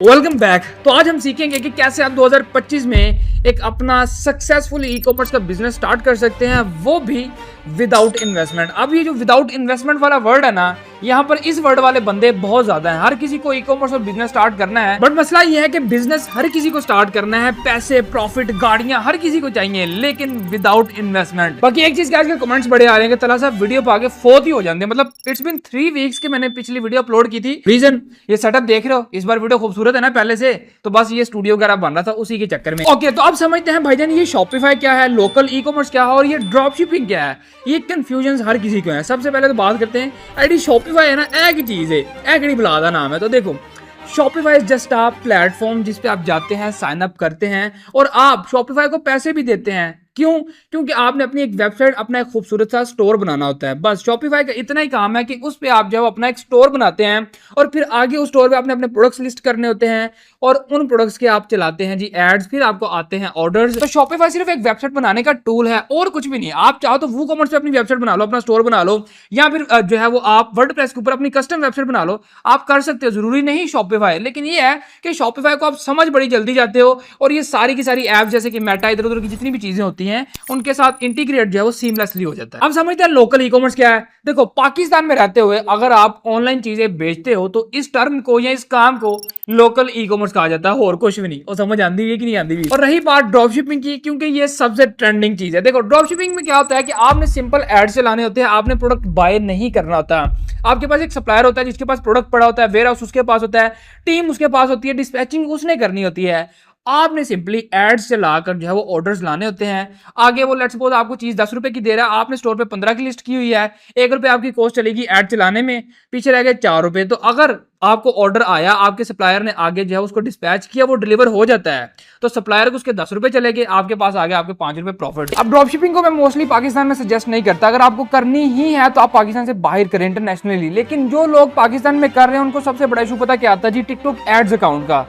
Welcome back. तो आज हम सीखेंगे कि कैसे आप 2025 में एक अपना सक्सेसफुल ई कॉमर्स का बिजनेस स्टार्ट कर सकते हैं, वो भी विदाउट इन्वेस्टमेंट। अब ये जो विदाउट इन्वेस्टमेंट वाला वर्ड है ना, यहाँ पर इस वर्ड वाले बंदे बहुत ज्यादा हैं। हर किसी को ई कॉमर्स और बिजनेस स्टार्ट करना है, बट मसला ये है कि बिजनेस हर किसी को स्टार्ट करना है, पैसे, प्रॉफिट, गाड़ियां हर किसी को चाहिए, लेकिन विदाउट इन्वेस्टमेंट। बाकी एक चीज, आजकल कमेंट्स बड़े आ रहे हैं कि तला साहब वीडियो पे आगे फोर्थ ही हो जाते हैं। मतलब इट्स बिन 3 वीक्स के मैंने पिछली वीडियो अपलोड की थी। रीजन ये सेटअप देख रहे हो, इस बार वीडियो खूबसूरत है ना पहले से, तो बस ये स्टूडियो वगैरह बन रहा था उसी के चक्कर में। ओके, तो अब समझते हैं भाईजान ये शॉपिफाई क्या है, लोकल ई कॉमर्स क्या है और ये ड्रॉप शिपिंग क्या है। ये कंफ्यूजन हर किसी को है। सबसे पहले तो बात करते हैं आईडी शॉपिफाई है ना, एक चीज है, एकड़ी बुलादा नाम है। तो देखो, Shopify is just a platform जिस पे आप जाते हैं, साइन अप करते हैं और आप शॉपिफाई को पैसे भी देते हैं। क्यों? क्योंकि आपने अपनी एक वेबसाइट, अपना एक खूबसूरत सा स्टोर बनाना होता है। बस शॉपिफाई का इतना ही काम है कि उस पे आप जो अपना एक स्टोर बनाते हैं और फिर आगे उस स्टोर पे आपने अपने प्रोडक्ट्स लिस्ट करने होते हैं और उन प्रोडक्ट्स के आप चलाते हैं जी एड्स, फिर आपको आते हैं ऑर्डर्स। तो शॉपिफाई सिर्फ एक वेबसाइट बनाने का टूल है और कुछ भी नहीं। आप चाहो तो वूकॉमर्स पे अपनी वेबसाइट बना लो, अपना स्टोर बना लो, या फिर जो है वो आप वर्डप्रेस के ऊपर अपनी कस्टम वेबसाइट बना लो। आप कर सकते हो, जरूरी नहीं शॉपिफाई। लेकिन ये है कि शॉपिफाई को आप समझ बड़ी जल्दी जाते हो और ये सारी की सारी ऐप जैसे कि मेटा, इधर उधर की जितनी भी चीजें होती हैं उनके साथ इंटीग्रेट जो है वो सीमलेसली हो जाता है। अब समझते हैं लोकल ई कॉमर्स क्या है। देखो, पाकिस्तान में रहते हुए अगर आप ऑनलाइन चीजें बेचते हो तो इस टर्म को या इस काम को लोकल ई कॉमर्स कहा जाता है, और कुछ भी नहीं। और समझ आती है कि नहीं आती भी। और रही बात ड्रॉप शिपिंग की, क्योंकि ये सबसे ट्रेंडिंग चीज है। देखो, ड्रॉप शिपिंग में क्या होता है कि आपने सिंपल एड चलाने होते हैं, आपने प्रोडक्ट बाय नहीं करना होता। आपके पास एक सप्लायर होता है जिसके पास प्रोडक्ट पड़ा होता है, वेयर हाउस उसके पास होता है, टीम उसके पास होती है, डिस्पैचिंग उसने करनी होती है। आपने सिंपली एड्स चलाकर जो है वो ऑर्डर्स लाने होते हैं। आगे वो लेट्स सपोज आपको चीज 10 रुपए की दे रहा है, आपने स्टोर पे 15 की लिस्ट की हुई है, 1 रुपए आपकी कॉस्ट चलेगी एड चलाने में, पीछे रह गए 4 रुपए। तो अगर आपको ऑर्डर आया, आपके सप्लायर ने आगे जो है उसको डिस्पैच किया, वो डिलीवर हो जाता है, तो सप्लायर को उसके 10 रुपए चले गए, आपके पास आ गए आपके 5 रुपए प्रॉफिट। अब ड्रॉप शिपिंग को मैं मोस्टली पाकिस्तान में सजेस्ट नहीं करता। अगर आपको करनी ही है तो आप पाकिस्तान से बाहर करें, इंटरनेशनली। लेकिन जो लोग पाकिस्तान में कर रहे हैं उनको सबसे बड़ा इशू पता क्या आता है जी, टिकटॉक एड्स अकाउंट का।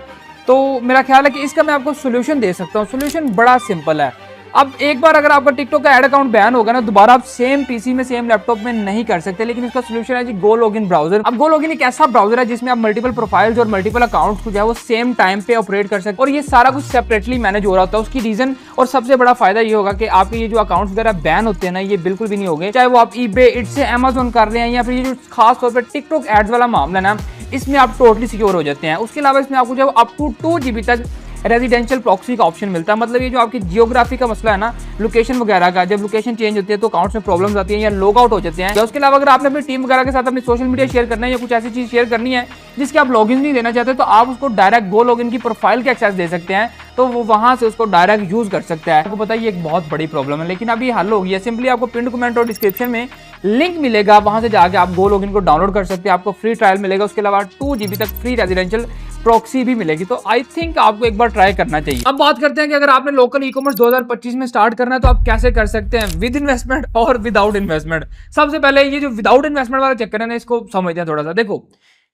तो मेरा ख्याल है कि इसका मैं आपको सोल्यूशन दे सकता हूँ। सोल्यूशन बड़ा सिंपल है। अब एक बार अगर आपका टिकटॉक का एड अकाउंट बैन होगा ना, दोबारा आप सेम पीसी में, सेम लैपटॉप में नहीं कर सकते। लेकिन इसका सोल्यूशन है जी गो लॉगिन ब्राउजर। अब गो लॉगिन एक ऐसा ब्राउजर है जिसमें आप मल्टीपल प्रोफाइल्स और मल्टीपल अकाउंट्स को जो है वो सेम टाइम पे ऑपरेट कर सकते हैं और ये सारा कुछ सेपरेटली मैनेज हो रहा होता है। उसकी रीजन और सबसे बड़ा फायदा ये होगा कि आपके ये जो अकाउंट्स वगैरह बैन होते हैं ना, ये बिल्कुल भी नहीं होंगे। चाहे वो आप ईबे, इट्स से, अमेजोन कर रहे हैं, या फिर ये जो खास तौर पर टिकटॉक एड्स वाला मामला ना, इसमें आप टोटली सिक्योर हो जाते हैं। उसके अलावा इसमें आपको जो अप टू 2 GB तक रेजिडेंशियल प्रॉक्सी का ऑप्शन मिलता है। मतलब ये जो आपकी जियोग्राफी का मसला है ना, लोकेशन वगैरह का, जब लोकेशन चेंज होती है तो अकाउंट्स में प्रॉब्लम्स आती हैं या लॉग आउट हो जाते हैं। या उसके अलावा अगर आपने अपनी टीम वगैरह के साथ अपनी सोशल मीडिया शेयर करना है या कुछ ऐसी चीज शेयर करनी है जिसके आप लॉगिन नहीं देना चाहते, तो आप उसको डायरेक्ट गो लॉगिन की प्रोफाइल के एक्सेस दे सकते हैं, तो वो वहां से उसको डायरेक्ट यूज कर सकता है। आपको पता है ये एक बहुत बड़ी प्रॉब्लम है, लेकिन अभी हल हो गई है। सिंपली आपको पिन कमेंट और डिस्क्रिप्शन में लिंक मिलेगा, वहां से जाके आप गो लॉगिन को डाउनलोड कर सकते हैं। आपको फ्री ट्रायल मिलेगा, उसके अलावा 2 GB तक फ्री रेजिडेंशियल प्रॉक्सी भी मिलेगी। तो आई थिंक आपको एक बार ट्राई करना चाहिए। अब बात करते हैं कि अगर आपने लोकल ई कॉमर्स 2025 में स्टार्ट करना है तो आप कैसे कर सकते हैं, विद इन्वेस्टमेंट और विदाउट इन्वेस्टमेंट। सबसे पहले ये जो विदाउट इन्वेस्टमेंट वाला चक्कर है ना, इसको समझते हैं थोड़ा सा। देखो,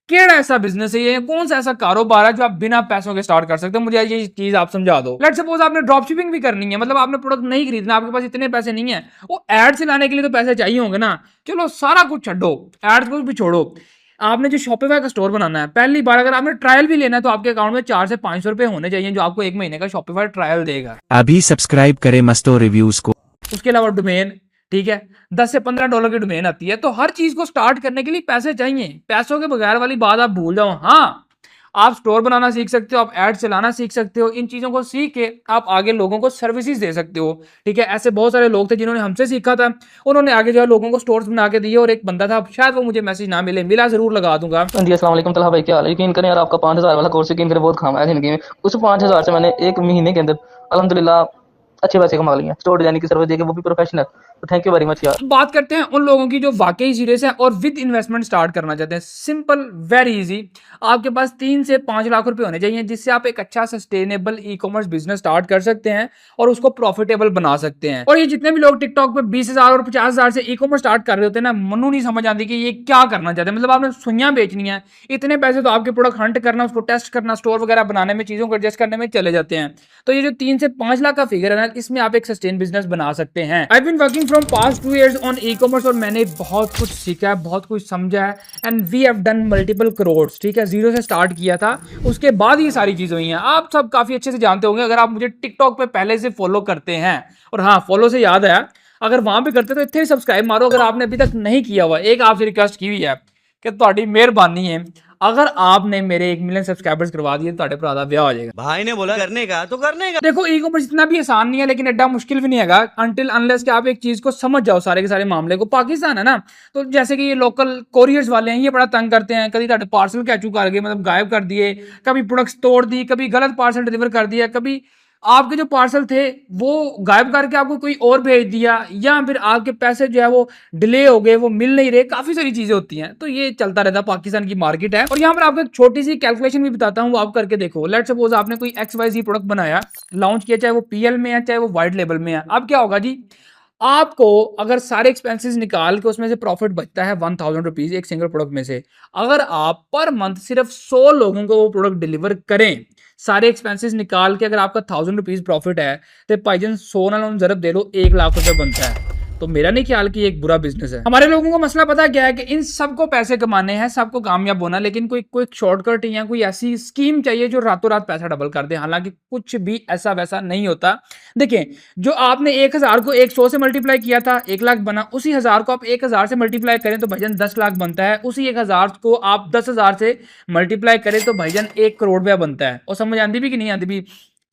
केड़ा ऐसा बिजनेस है ये, कौन सा ऐसा कारोबार है जो आप बिना पैसों के स्टार्ट कर सकते हो, मुझे ये चीज आप समझा दो। लेट्स सपोज आपने ड्रॉप शिपिंग भी करनी है, मतलब आपने प्रोडक्ट नहीं खरीदना, आपके पास इतने पैसे नहीं है, वो एड चलाने के लिए तो पैसे चाहिए होंगे ना। चलो सारा कुछ छोड़ो, एड्स को भी छोड़ो, आपने जो शॉपिफाई का स्टोर बनाना है, पहली बार अगर आपने ट्रायल भी लेना है तो आपके अकाउंट में 400 से 500 रुपए होने चाहिए, जो आपको 1 महीने का शॉपिफाई ट्रायल देगा। अभी सब्सक्राइब करें मस्तो रिव्यूज को। उसके अलावा डोमेन, ठीक है, $10 से $15 की डोमेन आती है। तो हर चीज को स्टार्ट करने के लिए पैसे चाहिए। पैसों के बगैर वाली बात आप भूल जाओ। हाँ, आप स्टोर बनाना सीख सकते हो, आप एड चलाना सीख सकते हो। इन चीजों को सीख के आप आगे लोगों को सर्विसेज दे सकते हो, ठीक है। ऐसे बहुत सारे लोग थे जिन्होंने हमसे सीखा था, उन्होंने आगे जो है लोगों को स्टोर्स बना के दिए। और एक बंदा था, शायद वो मुझे मैसेज ना मिले, मिला जरूर लगा दूंगा। जी अस्सलाम वालेकुम तलहा भाई, क्या हाल है? यकीन करें यार, आपका 5000 वाला कोर्स यकीन करें बहुत काम आया जिंदगी में। उस 5000 से मैंने 1 महीने के अंदर अल्हम्दुलिल्लाह अच्छे पैसे कमा लिए। स्टोर डिजाइनिंग की सर्विस देके, वो भी प्रोफेशनल। तो थैंक यू वेरी मच यार। बात करते हैं उन लोगों की जो वाकई सीरियस है और विद इन्वेस्टमेंट स्टार्ट करना चाहते हैं। Simple, very easy. आपके पास 3 से 5 लाख रुपए होने चाहिए, जिससे आप एक अच्छा sustainable e commerce business start कर सकते हैं और उसको प्रॉफिटेबल बना सकते हैं। और ये जितने भी लोग टिकटॉक पे 20,000 और 50,000 से ई कॉमर्स स्टार्ट कर रहे होते हैं ना, मनु नहीं समझ आती कि ये क्या करना चाहते हैं। मतलब आपने सुइयां बेचनी है, इतने पैसे तो आपके प्रोडक्ट हंट करना, उसको टेस्ट करना, स्टोर वगैरह बनाने में, चीजों को एडजस्ट करने में चले जाते हैं। तो ये जो 3 से 5 लाख का फिगर है ना, इसमें आप एक सस्टेन बिजनेस बना सकते हैं। I been working working from past 2 years on e commerce और मैंने बहुत कुछ सीखा है, बहुत कुछ समझा है and we have done multiple crore. ठीक है, जीरो से स्टार्ट किया था, उसके बाद ये सारी चीज़ हुई हैं। आप सब काफ़ी अच्छे से जानते होंगे अगर आप मुझे टिकटॉक पे पहले से फॉलो करते हैं। और हाँ, फॉलो से याद आया, अगर वहाँ पे करते तो इतने सब्सक्राइब मारो अगर आपने अभी तक नहीं किया हुआ। एक आपसे रिक्वेस्ट की हुई है कि ਤੁਹਾਡੀ ਮਿਹਰਬਾਨੀ है, अगर आपने मेरे 1 मिलियन सब्सक्राइबर्स करवा दिए तो ਤੁਹਾਡੇ ਭਰਾ ਦਾ ਵਿਆਹ हो जाएगा। भाई ने बोला करने का तो करने का। देखो ई कॉमर्स इतना भी आसान नहीं है लेकिन एड्डा मुश्किल भी नहीं है अनटिल अनलेस कि आप एक चीज को समझ जाओ सारे के सारे मामले को। पाकिस्तान है ना, तो जैसे कि ये लोकल कोरियर्स वाले हैं, ये बड़ा तंग करते हैं। कभी ਤੁਹਾਡੇ पार्सल कैचू कर गए, मतलब गायब कर दिए, कभी प्रोडक्ट्स तोड़ दी, कभी गलत पार्सल डिलीवर कर दिया, कभी आपके जो पार्सल थे वो गायब करके आपको कोई और भेज दिया, या फिर आपके पैसे जो है वो डिले हो गए, वो मिल नहीं रहे। काफी सारी चीजें होती हैं, तो ये चलता रहता है। पाकिस्तान की मार्केट है। और यहाँ पर आपको एक छोटी सी कैलकुलेशन भी बताता हूँ, वो आप करके देखो। लेट्स सपोज आपने कोई XYZ प्रोडक्ट बनाया, लॉन्च किया, चाहे वो PL में है चाहे वो व्हाइट लेबल में है। अब क्या होगा जी, आपको अगर सारे एक्सपेंसेस निकाल के उसमें से प्रॉफिट बचता है 1000 रुपीज एक सिंगल प्रोडक्ट में से, अगर आप पर मंथ सिर्फ 100 लोगों को वो प्रोडक्ट डिलीवर करें, सारे एक्सपेंसेस निकाल के अगर आपका 1000 रुपीज प्रॉफिट है, तो भाईजान 100 ना जरब दे लो, 1 लाख रुपए बनता है। तो मेरा नहीं ख्याल कि एक बुरा बिजनेस है। हमारे लोगों को मसला पता क्या है कि इन सबको पैसे कमाने हैं, सबको कामयाब होना, लेकिन कोई शॉर्टकट या कोई ऐसी स्कीम चाहिए जो रातों रात पैसा डबल कर दे। हालांकि कुछ भी ऐसा वैसा नहीं होता। देखिए, जो आपने 1000 को 100 से मल्टीप्लाई किया था, 1 लाख बना। उसी 1000 को आप 1000 से मल्टीप्लाई करें तो भाईजान 10 लाख बनता है। उसी 1000 को आप 10,000 से मल्टीप्लाई करें तो भाईजान 1 करोड़ रुपया बनता है। और समझ आती भी कि नहीं आती भी।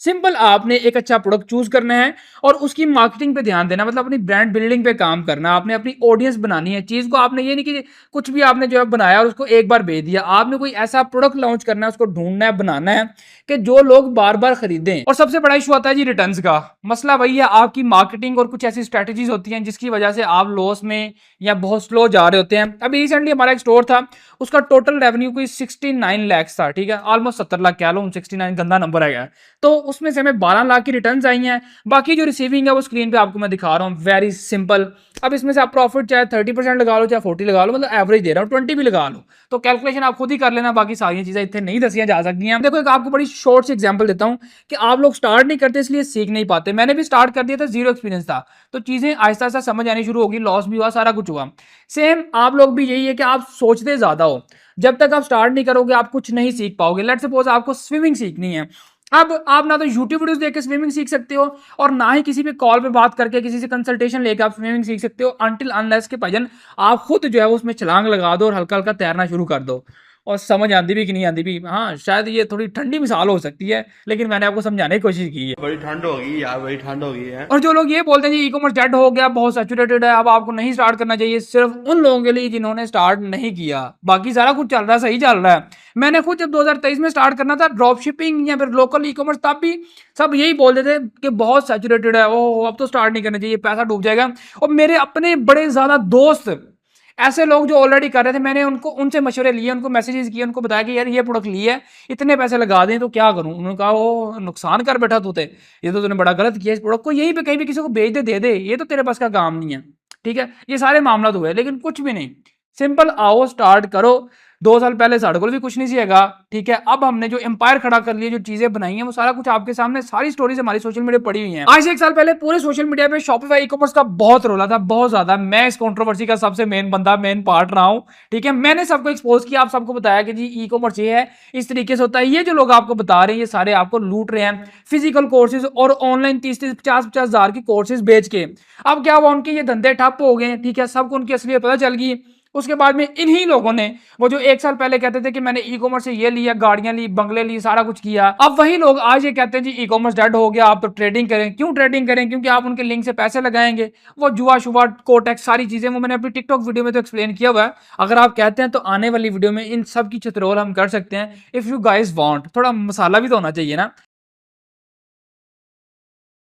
सिंपल, आपने एक अच्छा प्रोडक्ट चूज करना है और उसकी मार्केटिंग पे ध्यान देना, मतलब अपनी ब्रांड बिल्डिंग पे काम करना। आपने अपनी ऑडियंस बनानी है। चीज को आपने ये नहीं कि कुछ भी आपने जो है बनाया और उसको एक बार भेज दिया। आपने कोई ऐसा प्रोडक्ट लॉन्च करना है, उसको ढूंढना है, बनाना है कि जो लोग बार बार खरीदें। और सबसे बड़ा इशू आता है जी रिटर्न्स का। मसला वही है, आपकी मार्केटिंग और कुछ ऐसी स्ट्रेटेजीज होती हैं जिसकी वजह से आप लॉस में या बहुत स्लो जा रहे होते हैं। अभी रिसेंटली हमारा एक स्टोर था, उसका टोटल रेवेन्यू कोई 69 लाख था। ठीक है, ऑलमोस्ट 70 लाख कह लो, 69 गंदा नंबर है। तो उसमें से हमें 12 लाख की रिटर्न्स आई हैं। बाकी जो रिसीविंग है वो स्क्रीन पे आपको मैं दिखा रहा हूँ, वेरी सिंपल। अब इसमें से आप प्रॉफिट चाहे 30% लगा लो, चाहे 40 लगा लो, मतलब एवरेज दे रहा हूँ, 20 भी लगा लो, तो कैलकुलेशन आप खुद ही कर लेना। बाकी सारी चीजें इतने नहीं दसिया जा सकती हैं। देखो, एक आपको बड़ी शॉर्ट सी एग्जांपल देता हूँ कि आप लोग स्टार्ट नहीं करते इसलिए सीख नहीं पाते। मैंने भी स्टार्ट कर दिया था, जीरो एक्सपीरियंस था, तो चीजें आहिस्ता आहिस्ता समझ आनी शुरू होगी, लॉस भी हुआ, सारा कुछ हुआ। सेम आप लोग भी यही है कि आप सोचते ज्यादा हो। जब तक आप स्टार्ट नहीं करोगे आप कुछ नहीं सीख पाओगे। लेट्स सपोज आपको स्विमिंग सीखनी है, अब आप ना तो यूट्यूब वीडियोस देख के स्विमिंग सीख सकते हो और ना ही किसी भी कॉल पे बात करके किसी से कंसल्टेशन लेकर आप स्विमिंग सीख सकते हो, अनटिल अनलेस के भाईजान आप खुद जो है वो उसमें छलांग लगा दो और हल्का हल्का तैरना शुरू कर दो। और समझ आती भी कि नहीं आती भी, हाँ शायद ये थोड़ी ठंडी मिसाल हो सकती है, लेकिन मैंने आपको समझाने की कोशिश की है। बड़ी ठंड होगी यार, बड़ी ठंड होगी है। और जो लोग ये बोलते हैं जी ई कॉमर्स डेड हो गया, बहुत सैचुरेटेड है, अब आपको नहीं स्टार्ट करना चाहिए, सिर्फ उन लोगों के लिए जिन्होंने स्टार्ट नहीं किया। बाकी सारा कुछ चल रहा है, सही चल रहा है। मैंने खुद जब 2023 में स्टार्ट करना था ड्रॉप शिपिंग या फिर लोकल ई कॉमर्स, तब भी सब यही बोलते थे कि बहुत सैचुरेटेड है, वो अब तो स्टार्ट नहीं करना चाहिए, पैसा डूब जाएगा। और मेरे अपने बड़े ज्यादा दोस्त ऐसे लोग जो ऑलरेडी कर रहे थे, मैंने उनसे मशवरे लिए, उनको मैसेजेस किए, उनको बताया कि यार ये प्रोडक्ट लिया है, इतने पैसे लगा दें तो क्या करूं। उन्होंने कहा वो नुकसान कर बैठा तू, ये तो तूने बड़ा गलत किया, इस प्रोडक्ट को यहीं पे कहीं भी किसी को बेच दे दे, ये तो तेरे पास का काम नहीं है। ठीक है, ये सारे मामला तो हुए, लेकिन कुछ भी नहीं। सिंपल, आओ स्टार्ट करो। 2 साल पहले साढ़े को भी कुछ नहीं सीगा। ठीक है, अब हमने जो एम्पायर खड़ा कर लिया, जो चीजें बनाई हैं, वो सारा कुछ आपके सामने, सारी स्टोरीज हमारी सोशल मीडिया पड़ी हुई हैं। आज से 1 साल पहले पूरे सोशल मीडिया पे शॉपिफाई ई कॉमर्स का बहुत रोला था, बहुत ज्यादा। मैं इस कंट्रोवर्सी का सबसे मेन बंदा, मेन पार्ट रहा हूं। ठीक है, मैंने सबको एक्सपोज किया, आप सबको बताया कि जी ई कॉमर्स ये है, इस तरीके से होता है। ये जो लोग आपको बता रहे हैं, ये सारे आपको लूट रहे हैं फिजिकल कोर्सेज और ऑनलाइन 30-30, 50-50 हजार की कोर्सेज बेच के। अब क्या हुआ, उनके ये धंधे ठप हो गए। ठीक है, सबको उनकी असलियत पता चल गई। उसके बाद में इन्हीं लोगों ने, वो जो 1 साल पहले कहते थे कि मैंने ई कॉमर्स से ये लिया, गाड़ियां ली, बंगले ली, सारा कुछ किया, अब वही लोग आज ये कहते हैं जी ई कॉमर्स डेड हो गया, आप तो ट्रेडिंग करें। क्यों ट्रेडिंग करें? क्योंकि आप उनके लिंक से पैसे लगाएंगे। वो जुआ शुआ कोटेक्स सारी चीजें, वो मैंने अपनी टिकटॉक वीडियो में तो एक्सप्लेन किया हुआ है। अगर आप कहते हैं तो आने वाली वीडियो में इन सब की चित्रोल हम कर सकते हैं, इफ यू गाइज वांट। थोड़ा मसाला भी तो होना चाहिए ना।